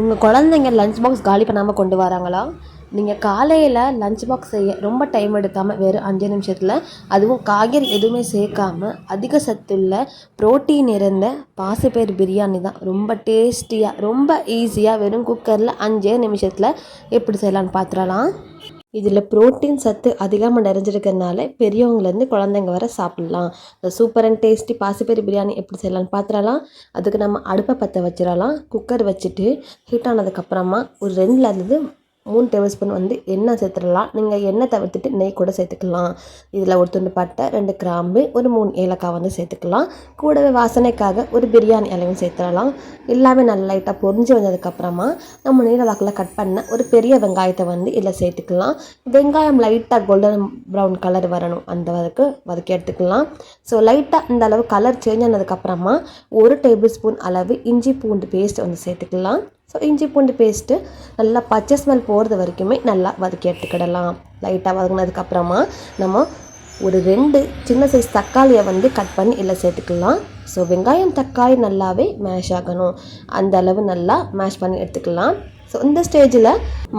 உங்கள் குழந்தைங்க lunch box காலி பண்ணாமல் கொண்டு வராங்களா? நீங்கள் காலையில் லஞ்ச் பாக்ஸ் செய்ய ரொம்ப டைம் எடுக்காமல் வெறும் 5 நிமிஷத்தில், அதுவும் காய்கறி எதுவுமே சேர்க்காமல் அதிக சத்துள்ள புரோட்டீன் நிறைந்த பாசிப்பயிறு பிரியாணி தான் ரொம்ப டேஸ்டியாக, ரொம்ப ஈஸியாக வெறும் குக்கரில் 5 நிமிஷத்தில் எப்படி செய்யலான்னு பார்த்துடலாம். இதில் புரோட்டீன் சத்து அதிகமாக நிறைஞ்சிருக்கிறதுனால பெரியவங்கலேருந்து குழந்தைங்க வர சாப்பிட்லாம். இந்த சூப்பர் அண்ட் டேஸ்டி பாசிப்பயிறு பிரியாணி எப்படி செய்யலான்னு பார்த்துடலாம். அதுக்கு நம்ம அடுப்பை பற்ற வச்சிடலாம். குக்கர் வச்சுட்டு ஹீட் ஆனதுக்கப்புறமா ஒரு 2லேருந்து 3 டேபிள் ஸ்பூன் எண்ணெய் சேர்த்துடலாம். நீங்கள் எண்ணெய் தவிர்த்துட்டு நெய் கூட சேர்த்துக்கலாம். இதில் ஒரு துண்டு பட்டை, 2 கிராம்பு, ஒரு 3 ஏலக்காய் சேர்த்துக்கலாம். கூடவே வாசனைக்காக ஒரு பிரியாணி இலையும் சேர்த்துடலாம். எல்லாமே நல்லா லைட்டாக பொரிஞ்சு வந்ததுக்கப்புறமா நம்ம நீல வாக்கில் கட் பண்ண ஒரு பெரிய வெங்காயத்தை இதில் சேர்த்துக்கலாம். வெங்காயம் லைட்டாக கோல்டன் ப்ரௌன் கலர் வரணும், அந்த வதக்கி எடுத்துக்கலாம். ஸோ லைட்டாக இந்த அளவு கலர் சேஞ்ச் ஆனதுக்கப்புறமா 1 டேபிள் ஸ்பூன் அளவு இஞ்சி பூண்டு பேஸ்ட் சேர்த்துக்கலாம். ஸோ இஞ்சி பூண்டு பேஸ்ட்டு நல்லா பச்சை ஸ்மெல் போகிறது வரைக்குமே நல்லா வதக்கி எடுத்துக்கிடலாம். லைட்டாக வதங்கினதுக்கப்புறமா நம்ம ஒரு 2 சின்ன சைஸ் தக்காளியை கட் பண்ணி இதில் சேர்த்துக்கலாம். ஸோ வெங்காயம் தக்காளி நல்லாவே மேஷ் ஆகணும், அந்த அளவு நல்லா மேஷ் பண்ணி எடுத்துக்கலாம். ஸோ இந்த ஸ்டேஜில்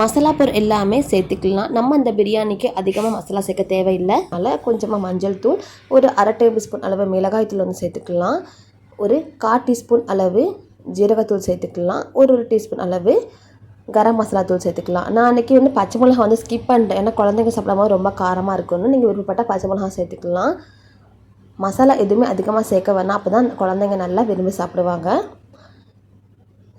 மசாலா பொருள் எல்லாமே சேர்த்துக்கலாம். நம்ம இந்த பிரியாணிக்கு அதிகமாக மசாலா சேர்க்க தேவையில்லை. அதனால் கொஞ்சமாக மஞ்சள் தூள், ஒரு 1/2 டேபிள் ஸ்பூன் அளவு மிளகாய் தூள் சேர்த்துக்கலாம். ஒரு 1/4 டீஸ்பூன் அளவு ஜீரகத்தூள் சேர்த்துக்கலாம். ஒரு டீஸ்பூன் அளவு கரம் மசாலா தூள் சேர்த்துக்கலாம். நான் அன்றைக்கி பச்சை மிளகா ஸ்கிப் பண்ணிட்டேன், ஏன்னா குழந்தைங்க சாப்பிடாம ரொம்ப காரமாக இருக்குன்னு. நீங்கள் விருப்பப்பட்ட பச்சை மிளகா சேர்த்துக்கலாம். மசாலா எதுவுமே அதிகமாக சேர்க்க வேணாம், அப்போ தான் குழந்தைங்க நல்லா விரும்பி சாப்பிடுவாங்க.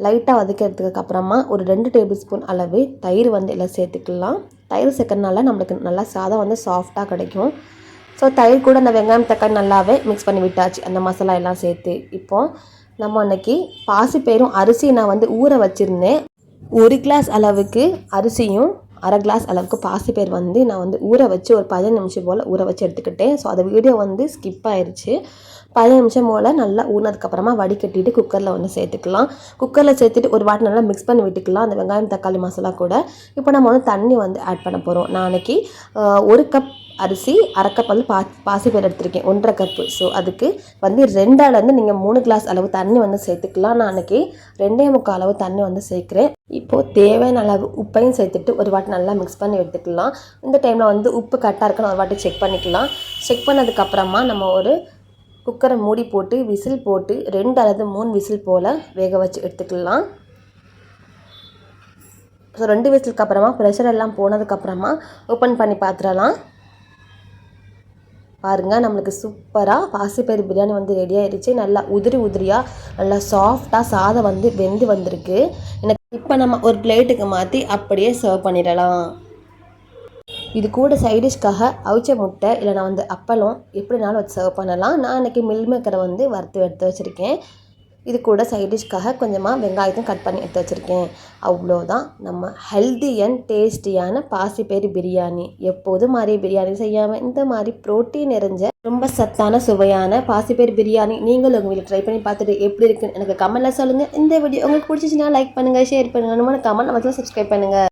லைட்டாக வதக்கிறதுக்கு அப்புறமா ஒரு 2 டேபிள் ஸ்பூன் அளவு தயிர் எல்லாம் சேர்த்துக்கலாம். தயிர் சேர்க்கறதுனால நம்மளுக்கு நல்லா சாதம் சாஃப்டாக கிடைக்கும். ஸோ தயிர் கூட அந்த வெங்காயம் தக்காளி நல்லாவே மிக்ஸ் பண்ணி விட்டாச்சு, அந்த மசாலா எல்லாம் சேர்த்து. இப்போது நம்ம அன்றைக்கி பாசிப்பயிரும் அரிசி நான் ஊற வச்சுருந்தேன். 1 கிளாஸ் அளவுக்கு அரிசியும் 1/2 கிளாஸ் அளவுக்கு பாசிப்பயிர் நான் ஊற வச்சு ஒரு 15 நிமிஷம் போல் ஊற வச்சு எடுத்துக்கிட்டேன். ஸோ அந்த வீடியோ ஸ்கிப் ஆயிடுச்சு. 15 நிமிஷம் போல் நல்லா ஊறினதுக்கப்புறமா வடிகட்டிட்டு குக்கரில் சேர்த்துக்கலாம். குக்கரில் சேர்த்துட்டு ஒரு வாட்டி நல்லா மிக்ஸ் பண்ணி விட்டுக்கலாம், அந்த வெங்காயம் தக்காளி மசாலா கூட. இப்போ நம்ம தண்ணி ஆட் பண்ண போகிறோம். நான் அன்றைக்கி 1 கப் அரிசி, 1/2 கப் பாசிப்பயிறு எடுத்திருக்கேன், 1/2 கப்பு. ஸோ அதுக்கு 2லேருந்து நீங்கள் 3 கிளாஸ் அளவு தண்ணி சேர்த்துக்கலாம். நான் அன்றைக்கி 2.25 அளவு தண்ணி சேர்க்குறேன். இப்போது தேவையான அளவு உப்பையும் சேர்த்துட்டு ஒரு வாட்டி நல்லா மிக்ஸ் பண்ணி எடுத்துக்கலாம். இந்த டைமில் உப்பு கரெக்டாக இருக்குன்னு ஒரு வாட்டி செக் பண்ணிக்கலாம். செக் பண்ணதுக்கப்புறமா நம்ம ஒரு குக்கரை மூடி போட்டு விசில் போட்டு 2 அல்லது 3 விசில் போல் வேக வச்சு எடுத்துக்கலாம். ஸோ 2 விசிலுக்கு அப்புறமா ப்ரெஷர் எல்லாம் போனதுக்கப்புறமா ஓப்பன் பண்ணி பார்த்துடலாம். பாருங்கள், நம்மளுக்கு சூப்பராக பாசிப்பயிறு பிரியாணி ரெடி ஆகிடுச்சு. நல்லா உதிரியாக நல்லா சாஃப்டாக சாதம் வெந்து வந்திருக்கு. எனக்கு இப்போ நம்ம ஒரு பிளேட்டுக்கு மாற்றி அப்படியே சர்வ் பண்ணிடலாம். இது கூட சைடிஷ்காக அவிச்ச முட்டை இல்லைனா அப்பளம் எப்படினாலும் வச்சு சர்வ் பண்ணலாம். நான் அன்றைக்கி மில் மேக்கரை வறுத்து எடுத்து வச்சுருக்கேன். இது கூட சைடிஷ்காக கொஞ்சமாக வெங்காயத்தையும் கட் பண்ணி எடுத்து வச்சுருக்கேன். அவ்வளோதான் நம்ம ஹெல்தி அண்ட் டேஸ்டியான பாசிப்பயிறு பிரியாணி. எப்போதும் மாதிரி பிரியாணி செய்யாமல் இந்த மாதிரி புரோட்டீன் நிறைஞ்ச ரொம்ப சத்தான சுவையான பாசிப்பயிறு பிரியாணி நீங்களும் உங்கள் வீட்டில் ட்ரை பண்ணி பார்த்துட்டு எப்படி இருக்குன்னு எனக்கு கமெண்ட்டில் சொல்லுங்கள். இந்த வீடியோ உங்களுக்கு பிடிச்சிச்சின்னா லைக் பண்ணுங்கள், ஷேர் பண்ணுங்கள், நம்ம கமெண்ட் சப்ஸ்கிரைப் பண்ணுங்கள்.